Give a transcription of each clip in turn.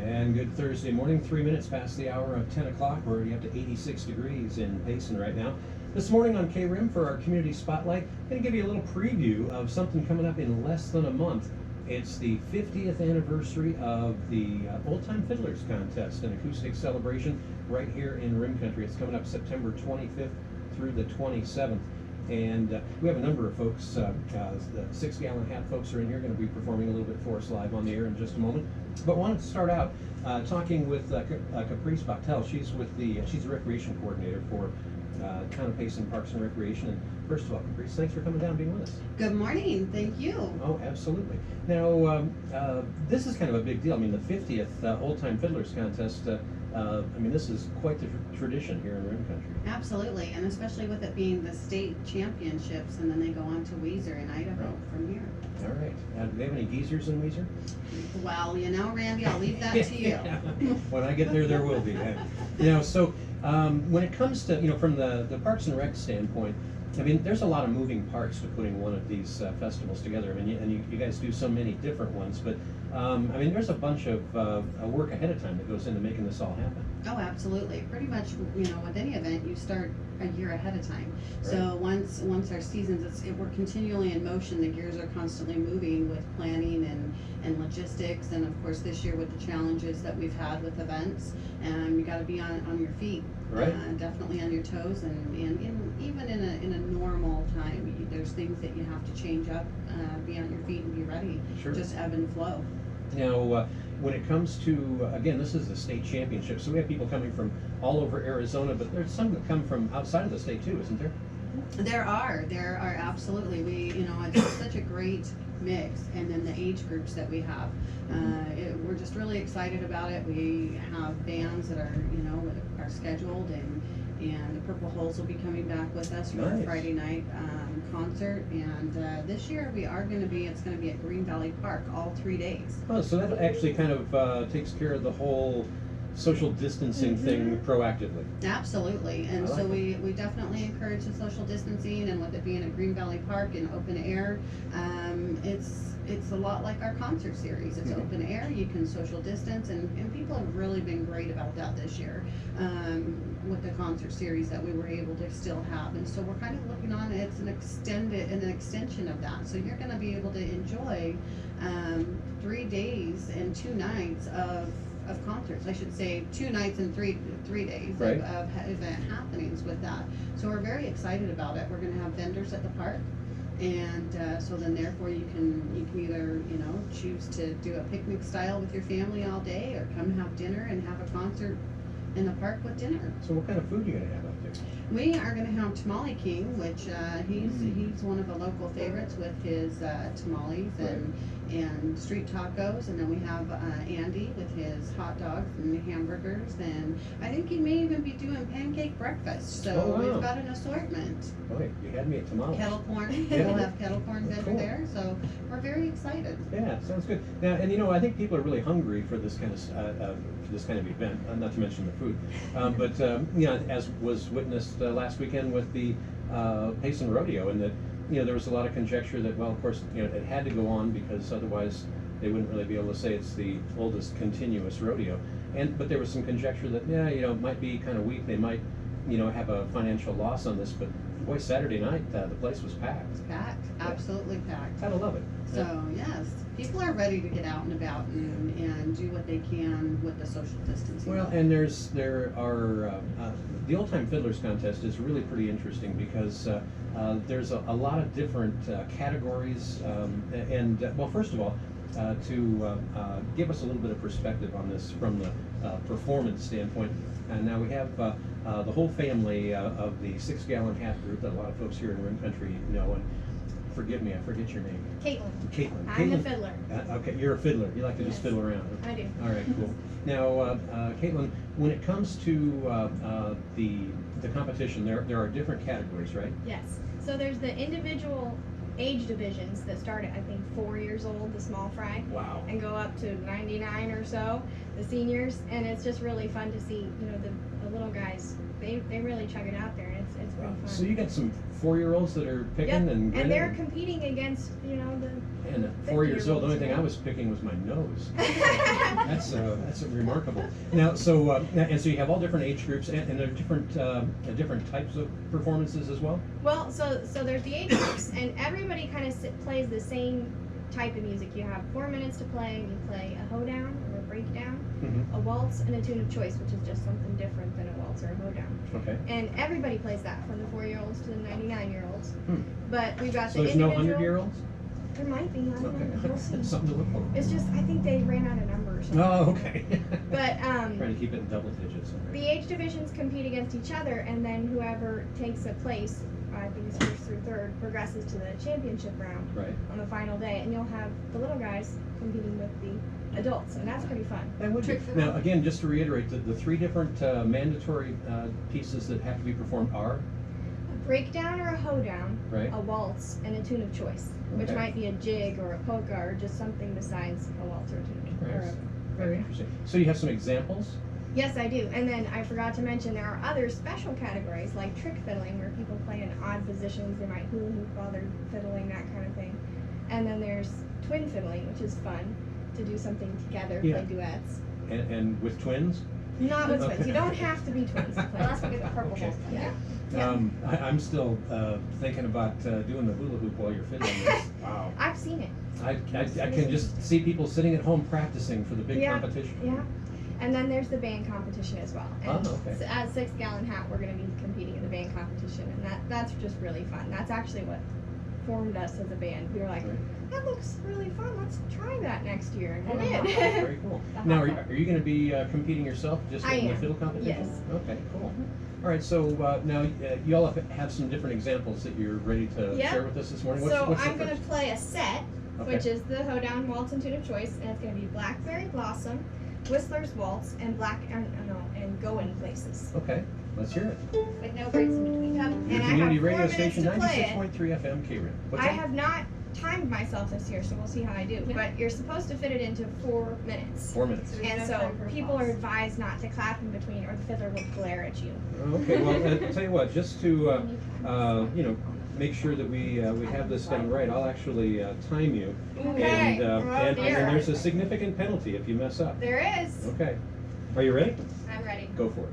And good Thursday morning, 3 minutes past the hour of 10 o'clock. We're already up to 86 degrees in Payson right now. This morning on KRIM for our Community Spotlight, I'm going to give you a little preview of something coming up in less than a month. It's the 50th anniversary of the Old Time Fiddlers Contest, an acoustic celebration right here in Rim Country. It's coming up September 25th through the 27th. And we have a number of folks, the 6-gallon hat folks are in here, going to be performing a little bit for us live on the air in just a moment. But wanted to start out talking with Kaprice Bachtell. She's the recreation coordinator for Town of Payson Parks and Recreation. And first of all, Kaprice, thanks for coming down and being with us. Good morning. Thank you. Oh, absolutely. Now, this is kind of a big deal. I mean, the 50th Old Time Fiddlers Contest. I mean, this is quite the tradition here in Rim Country. Absolutely, and especially with it being the state championships, and then they go on to Weezer in Idaho from here. All right. Do they have any geezers in Weezer? Well, you know, Randy, I'll leave that to you. When I get there will be. You know, so when it comes to, from the Parks and Rec standpoint, I mean, there's a lot of moving parts to putting one of these festivals together. I mean, you guys do so many different ones, but I mean, there's a bunch of work ahead of time that goes into making this all happen. Oh, absolutely. Pretty much, with any event, you start a year ahead of time. Right. So once our seasons, we're continually in motion. The gears are constantly moving with planning and logistics, and of course this year with the challenges that we've had with events, and you got to be on your feet. Right. Definitely on your toes, and even in a normal time, there's things that you have to change up, be on your feet and be ready. Sure. Just ebb and flow. Now, when it comes to, again, this is the state championship, so we have people coming from all over Arizona, but there's some that come from outside of the state too, isn't there? There are absolutely. It's such a great mix, and then the age groups that we have. We're just really excited about it. We have bands that are scheduled, and the Purple Holes will be coming back with us for a Friday night concert. And this year it's going to be at Green Valley Park all 3 days. Oh, so that actually kind of takes care of the whole social distancing thing proactively. Absolutely, and so we definitely encourage the social distancing, and with it being at Green Valley Park in open air, it's a lot like our concert series. It's open air, you can social distance, and people have really been great about that this year with the concert series that we were able to still have. And so we're kind of looking on it's an extension of that. So you're going to be able to enjoy 3 days and 2 nights of concerts. I should say 2 nights and three days right. of event happenings with that. So we're very excited about it. We're going to have vendors at the park, and so then therefore you can either choose to do a picnic style with your family all day, or come have dinner and have a concert in the park with dinner. So what kind of food are you going to have out there? We are going to have Tamale King, which he's one of the local favorites with his tamales and street tacos, and then we have Andy with his hot dogs and hamburgers, and I think he may even be doing pancake breakfast. So we've got an assortment. Boy, you had me at tamales. Kettle corn, we'll have kettle corn vendor there, so we're very excited. Yeah, sounds good. Now, and I think people are really hungry for this kind of event. Not to mention the food, but as was witnessed last weekend with the Payson Rodeo, and that there was a lot of conjecture that, well, of course, it had to go on because otherwise they wouldn't really be able to say it's the oldest continuous rodeo. But there was some conjecture that it might be kind of weak. They might have a financial loss on this. But boy, Saturday night the place was packed. It's packed, absolutely packed. Gotta love it. So yes, people are ready to get out and about and do what they can with the social distancing. Well, and there are the Old Time Fiddlers Contest is really pretty interesting because there's a lot of different categories, and well, first of all, to give us a little bit of perspective on this from the performance standpoint. And now we have the whole family of the 6-gallon hat group that a lot of folks here in Rim Country know. And forgive me, I forget your name. Caitlin. Caitlin. I'm the fiddler. Okay, you're a fiddler. You like to just fiddle around. Huh? I do. All right, cool. Now, Caitlin, when it comes to the competition, there are different categories, right? Yes. So there's the individual age divisions that start at, I think, 4 years old, the small fry. Wow. And go up to 99 or so. the seniors, and it's just really fun to see, the little guys, they really chug it out there, and it's been fun. So you got some 4-year-olds that are picking Yep, and and grinning? they're competing against, the And at 4 years old, the only thing I year-olds, was picking was my nose. That's remarkable. Now, so you have all different age groups, and there are different types of performances as well. Well, so there's the age groups, and everybody kind of plays the same type of music. You have 4 minutes to play, and you play a hoedown or a breakdown, Mm-hmm. a waltz, and a tune of choice, which is just something different than a waltz or a hoedown. Okay. And everybody plays that, from the 4-year-olds to the 99-year-olds. Hmm. But we've got So the there's no individual. 100-year-olds? There might be. I don't know. We'll see. Okay. Something to look for. It's just, I think they ran out of numbers. Oh, okay. But Trying to keep it in double digits. all right. the age divisions compete against each other, and then whoever takes a place, I think it's first through third, progresses to the championship round Right. on the final day, and you'll have the little guys competing with the adults, and that's pretty fun. That would be. Now, again, just to reiterate, the 3 different mandatory pieces that have to be performed are, A breakdown or a hoedown, right? a waltz, and a tune of choice, which Okay. might be a jig or a polka or just something besides a waltz or a tune of Right. or a Very interesting. So you have some examples? Yes, I do. And then I forgot to mention there are other special categories like trick fiddling, where people play in odd positions. They might hula hoop while they're fiddling, that kind of thing. And then there's twin fiddling, which is fun to do something together, Yeah. play duets. And with twins? Not with Okay. twins. You don't have to be twins to play. Well, that's what we get the purple Okay. balls. Yeah. Yeah. I'm still thinking about doing the hula hoop while you're fiddling this. Wow. I've seen it. I can just see people sitting at home practicing for the big Yeah. competition. Yeah. And then there's the band competition as well. And Oh, okay. so at 6 Gallon Hat, we're going to be competing in the band competition, and that's just really fun. That's actually what formed us as a band. We were like, Right. that looks really fun. Let's try that next year, and we Yeah. did. Very cool. Now, are you going to be competing yourself just I in the am. fiddle competition? Yes. Okay, cool. All right, so now you all have some different examples that you're ready to Yep. share with us this morning. So What's the I'm going to first? play a set, Okay. which is the hoedown, waltz, and tune of choice, and it's going to be Blackberry Blossom, Whistler's Waltz, and and Goin' Places. Okay, let's hear it. With no breaks in between. Yep. Your And I community have 4 radio minutes station, to play it. 96.3 FM K-RIM. What's I that? have not timed myself this year, so we'll see how I do. Yeah. But you're supposed to fit it into 4 minutes. 4 minutes. So there's And no so time for people applause. are advised not to clap in between, or the fiddler will glare at you. Okay, well, I'll tell you what, just to, make sure that we have this thing right, I'll actually time you. Okay. And dear. there's a significant penalty if you mess up. There is. Okay. Are you ready? I'm ready. Go for it.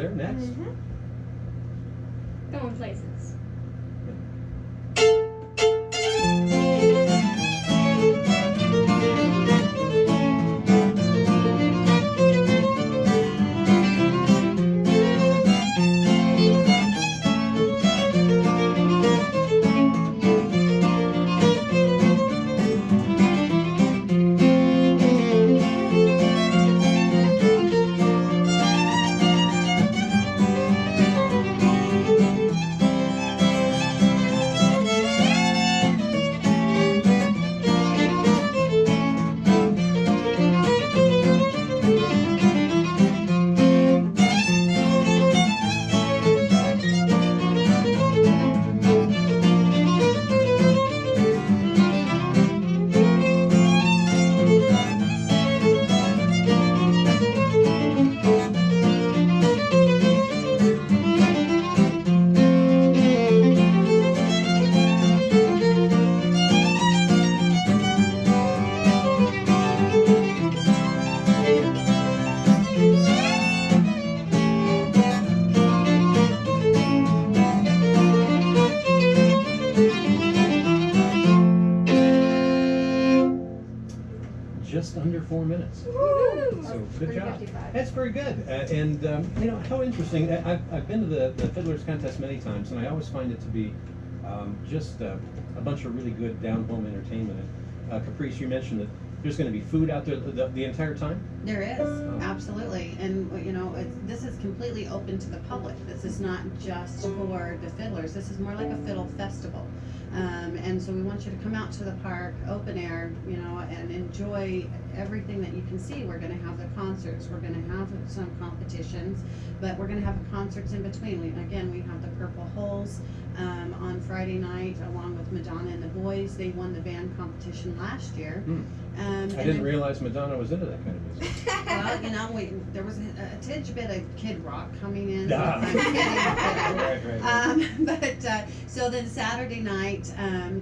there next. Going places. Just under 4 minutes. Woo! So good job. 3:55. That's very good. And you know, how interesting. I've been to the Fiddlers Contest many times, and I always find it to be just a bunch of really good down-home entertainment. And Kaprice, you mentioned that there's going to be food out there the entire time? There is, absolutely, and you know, this is completely open to the public. This is not just for the fiddlers. This is more like a fiddle festival, and so we want you to come out to the park, open air, you know, and enjoy everything that you can see. We're going to have the concerts. We're going to have some competitions, but we're going to have the concerts in between. We have the Purple Holes on Friday night, along with Madonna and the Boys. They won the band competition last year. I didn't realize Madonna was into that kind of music. Well, you know, there was a tidge bit of Kid Rock coming in. Ah. I'm kidding. Right. So then Saturday night,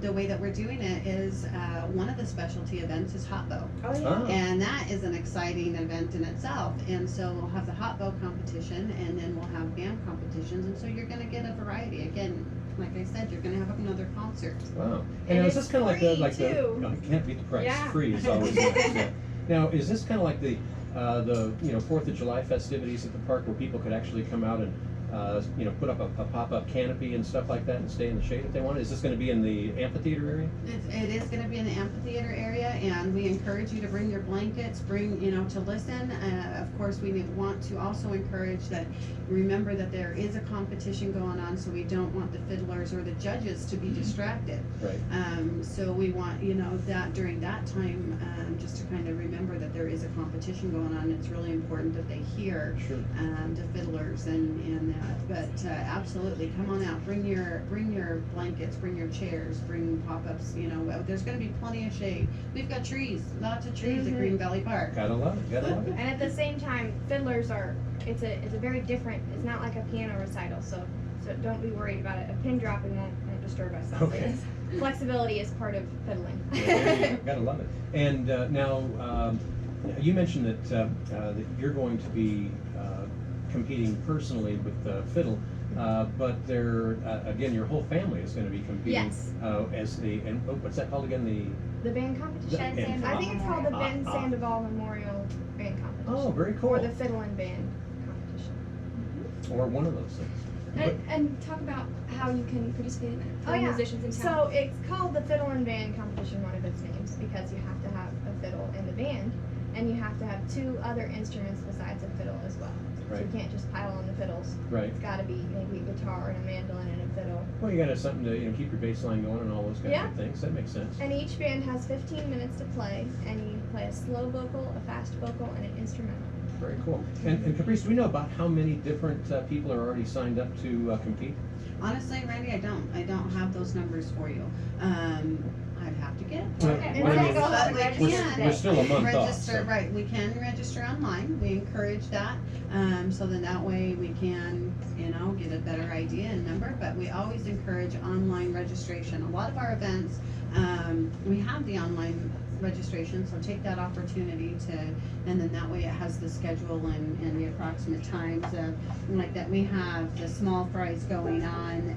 the way that we're doing it is one of the specialty events is hot bow. Oh yeah. Ah. And that is an exciting event in itself. And so we'll have the hot bow competition, and then we'll have band competitions. And so you're going to get a variety. Again, like I said, you're going to have another concert. Wow. And now, is it's this kind of free, like the too. no, you can't beat the price. Yeah. Free is always nice. Yeah. Now, is this kind of like the 4th of July festivities at the park where people could actually come out and put up a pop-up canopy and stuff like that and stay in the shade if they want? Is this going to be in the amphitheater area? It is going to be in the amphitheater area, and we encourage you to bring your blankets, to listen. Of course, we want to also encourage that, remember that there is a competition going on, so we don't want the fiddlers or the judges to be distracted. Right. So we want, that during that time, just to kind of remember that there is a competition going on. It's really important that they hear Sure. the fiddlers and that. But absolutely, come on out. Bring your blankets. Bring your chairs. Bring pop-ups. There's going to be plenty of shade. We've got trees, lots of trees at Green Valley Park. Gotta love it. Gotta love it. And at the same time, fiddlers are, it's a very different, it's not like a piano recital, so don't be worried about it. A pin dropping won't disturb us. Okay. Flexibility is part of fiddling. Yeah, gotta love it. And now, you mentioned that you're going to be competing personally with fiddle, but again, your whole family is going to be competing. Yes. As what's that called again? The band competition. band I think it's called the Ben Ah. Sandoval Memorial Band Competition. Oh, very cool. Or the Fiddle and Band Competition. Or one of those things. And talk about how you can participate in it for Oh, yeah. musicians in town. So it's called the Fiddle and Band Competition, one of its names, because you have to have a fiddle in the band, and you have to have 2 other instruments besides a fiddle as well. So Right. you can't just pile on the fiddles. Right. It's got to be maybe a guitar and a mandolin and a fiddle. Well, you got to have something to keep your bass line going and all those kind Yeah. of things. That makes sense. And each band has 15 minutes to play, and you play a slow vocal, a fast vocal, and an instrumental. Very cool. And Kaprice, do we know about how many different people are already signed up to compete? Honestly, Randy, I don't have those numbers for you. I'd have to get it. Well, Okay. well, I mean, But we We're- can we're still a month off, register. so. Right, we can register online. We encourage that, so then that way we can, get a better idea and number. But we always encourage online registration. A lot of our events, we have the online registration, so take that opportunity to, and then that way it has the schedule and the approximate times of, like that we have the small fries going on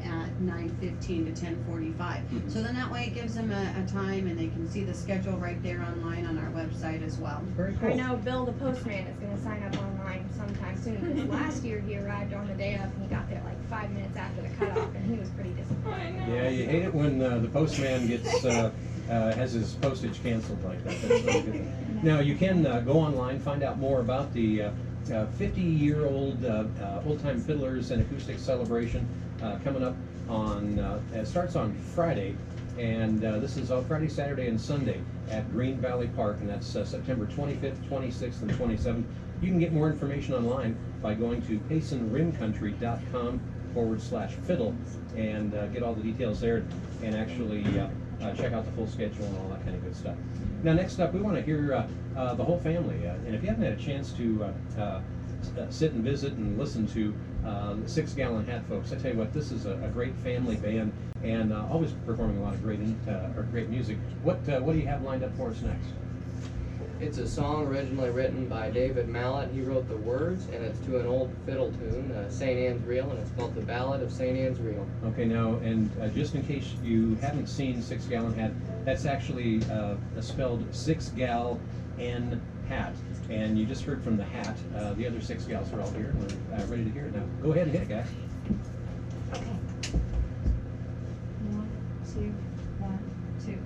at 9:15 to 10:45. So then that way it gives them a time and they can see the schedule right there online on our website as well. Very cool. I know Bill the postman is going to sign up online sometime soon because last year he arrived on the day of and he got there like 5 minutes after the cutoff and he was pretty disappointed. Yeah, you hate it when the postman gets has his postage canceled like that. That's really good. Now you can go online, find out more about the 50-year-old old-time fiddlers and acoustic celebration coming up on. It starts on Friday, and this is on Friday, Saturday, and Sunday at Green Valley Park, and that's September 25th, 26th, and 27th. You can get more information online by going to paysonrimcountry.com/fiddle and get all the details there and actually check out the full schedule and all that kind of good stuff. Now, next up, we want to hear the whole family, and if you haven't had a chance to sit and visit and listen to the 6 Gallon Hat folks, I tell you what, this is a great family band and always performing a lot of great music. What do you have lined up for us next? It's a song originally written by David Mallet. He wrote the words, and it's to an old fiddle tune, St. Anne's Reel, and it's called The Ballad of St. Anne's Reel. Okay, now, and just in case you haven't seen 6 Gallon Hat, that's actually spelled 6 Gal N Hat, and you just heard from the hat. The other 6 gals are all here, and we're ready to hear it now. Go ahead and hit it, guys. Okay. 1, 2, 1, 2.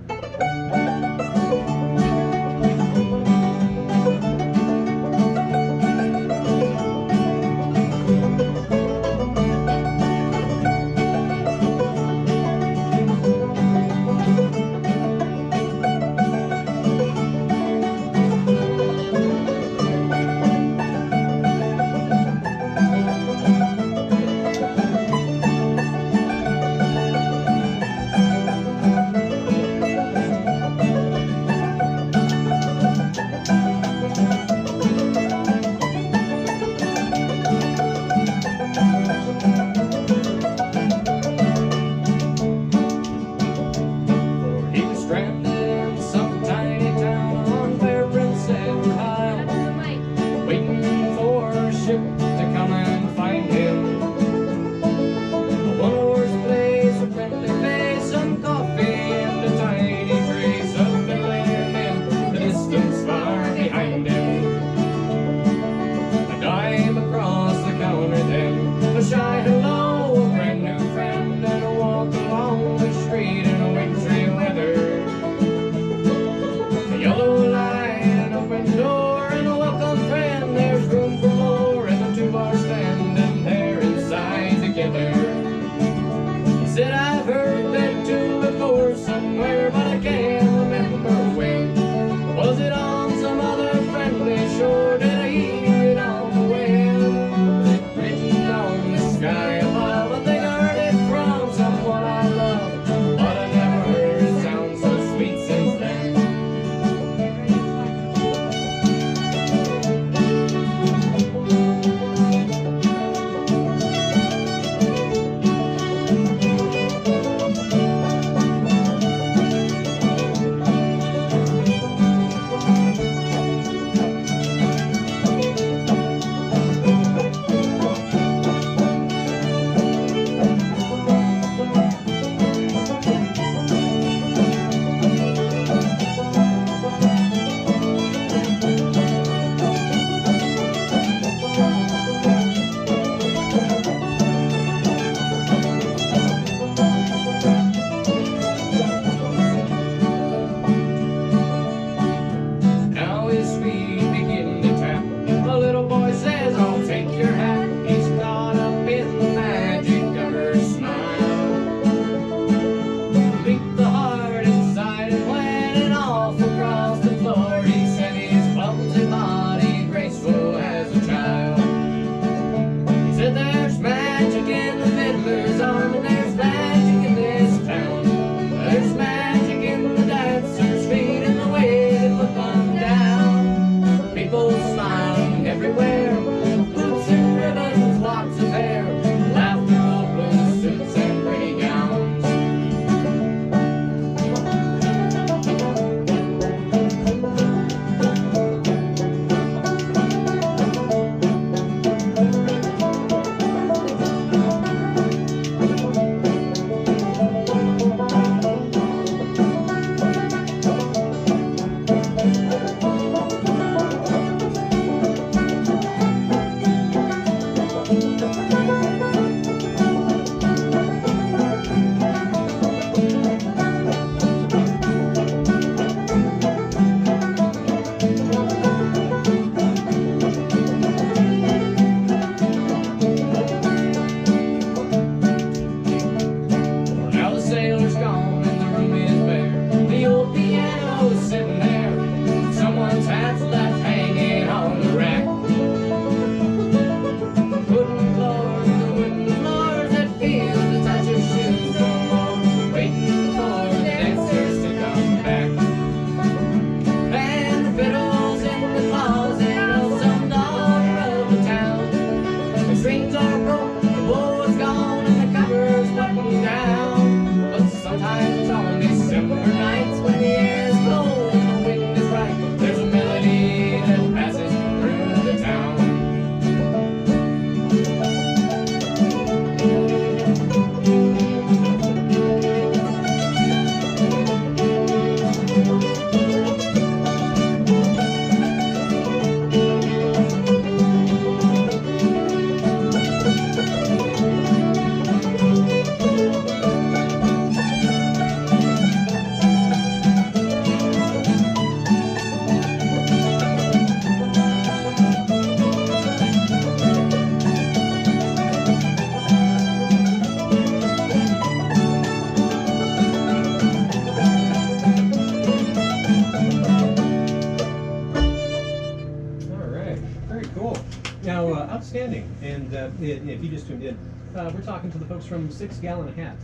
if you just tuned in, we're talking to the folks from 6 Gallon Hat,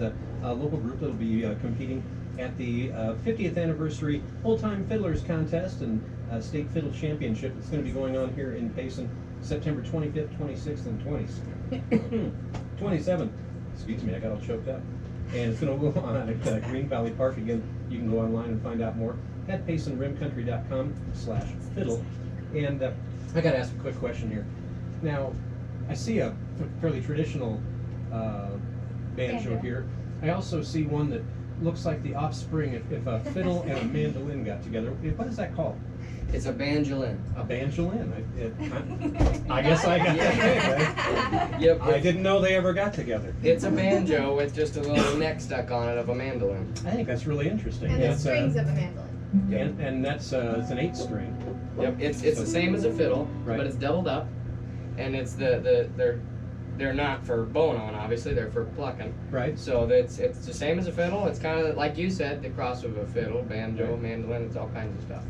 a local group that'll be competing at the 50th anniversary Old Time Fiddlers Contest and State Fiddle Championship. It's going to be going on here in Payson, September 25th, 26th, and 27th. Excuse me, I got all choked up. And it's going to go on at Green Valley Park. Again, you can go online and find out more at PaysonRimCountry.com/fiddle. And I got to ask a quick question here. Now, I see a fairly traditional banjo here. I also see one that looks like the offspring if a fiddle and a mandolin got together. What is that called? It's a banjolin. A banjolin. I guess I got that. Yep. I didn't know they ever got together. It's a banjo with just a little neck stuck on it of a mandolin. I think that's really interesting. And the That's, strings of a mandolin. and that's it's an 8-string. Yep. It's the same as a fiddle, Right. but it's doubled up, and it's they're not for bowing on, obviously. They're for plucking. Right. So it's the same as a fiddle. It's kind of like you said, the cross of a fiddle, banjo, mandolin. It's all kinds of stuff.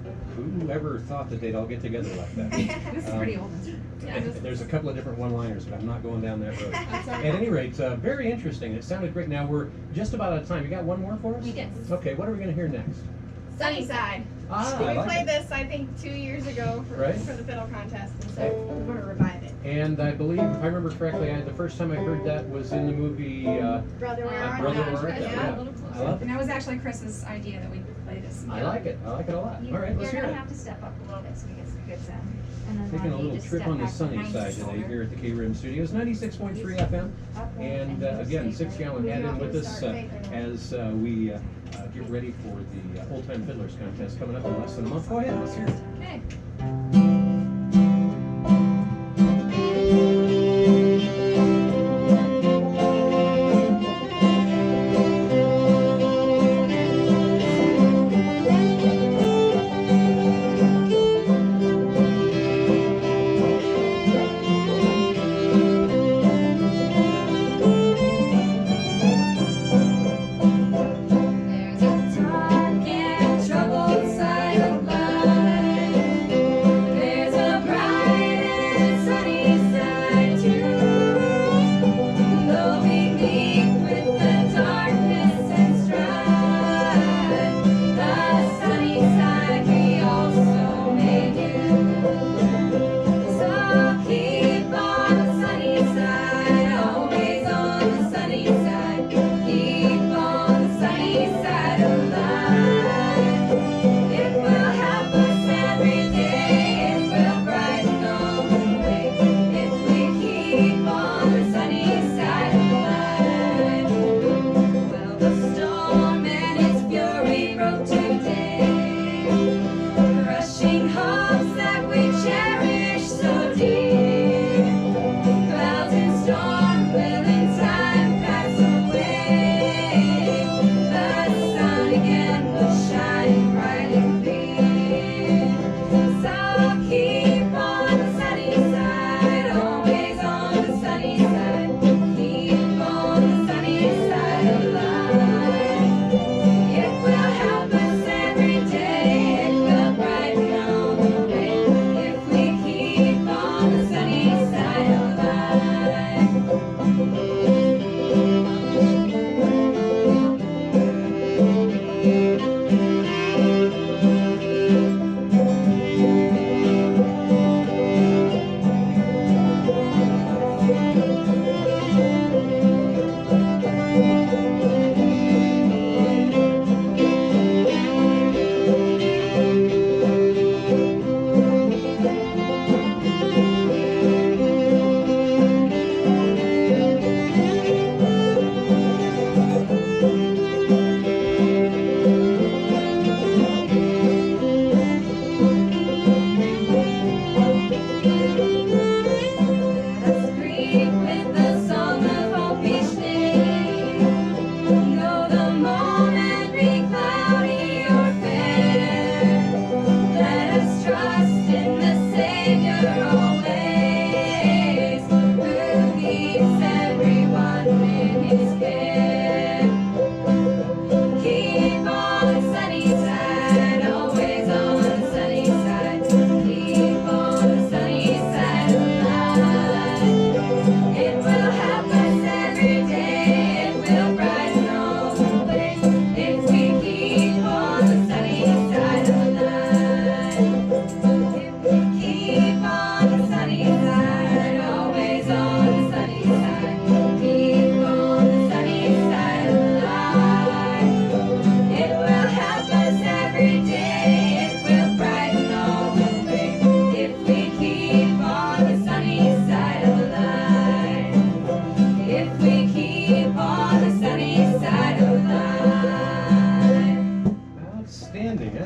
Whoever thought that they'd all get together like that? This is pretty old. There's a couple of different one-liners, but I'm not going down that road. At any rate, very interesting. It sounded great. Now we're just about out of time. You got one more for us? Yes. Okay, what are we going to hear next? Sunnyside. Ah, We I like played it. this, I think, 2 years ago for Right. the fiddle contest, and so we're going to revive it. And I believe, if I remember correctly, the first time I heard that was in the movie Brother, where art Brother, thou? Where Art Thou? Yeah. I love And it. that was actually Chris's idea that we play this. I like it. I like it a lot. All right, let's You're hear gonna it. have to step up a little bit so we get some good sound. And then Taking a one of you little just trip step on the back sunny behind your side today shoulder. here at the K-Rim Studios, 96.3 FM. Up one, And you'll again, stay 6 right. Gallon Hat in with us Start as we get ready for the Old Time Fiddlers Contest coming up in less than a month. Go ahead, let's hear it. Okay. There's a dark and troubled side of life.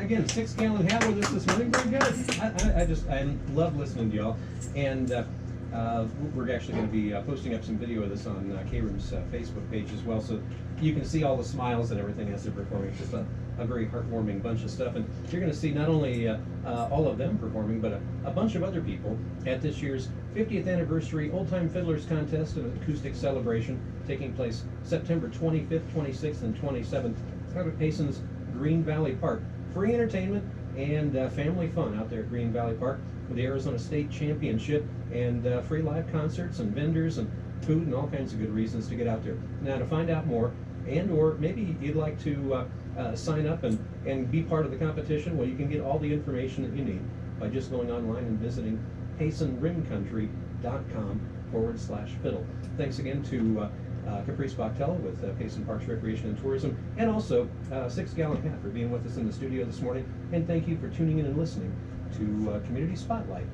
again, 6-gallon hat with us this morning. Very good. I love listening to y'all. And we're actually going to be posting up some video of this on KRIM's Facebook page as well, so you can see all the smiles and everything as they're performing. It's just a very heartwarming bunch of stuff. And you're going to see not only all of them performing, but a bunch of other people at this year's 50th anniversary Old Time Fiddlers Contest and Acoustic Celebration taking place September 25th, 26th, and 27th. Town of Payson's Green Valley Park. Free entertainment and family fun out there at Green Valley Park with the Arizona State Championship and free live concerts and vendors and food and all kinds of good reasons to get out there. Now, to find out more, and or maybe you'd like to sign up and be part of the competition, well, you can get all the information that you need by just going online and visiting PaysonRimCountry.com/fiddle. Thanks again to Kaprice Bachtell with Payson Parks Recreation and Tourism, and also 6-Gallon Hat for being with us in the studio this morning. And thank you for tuning in and listening to Community Spotlight.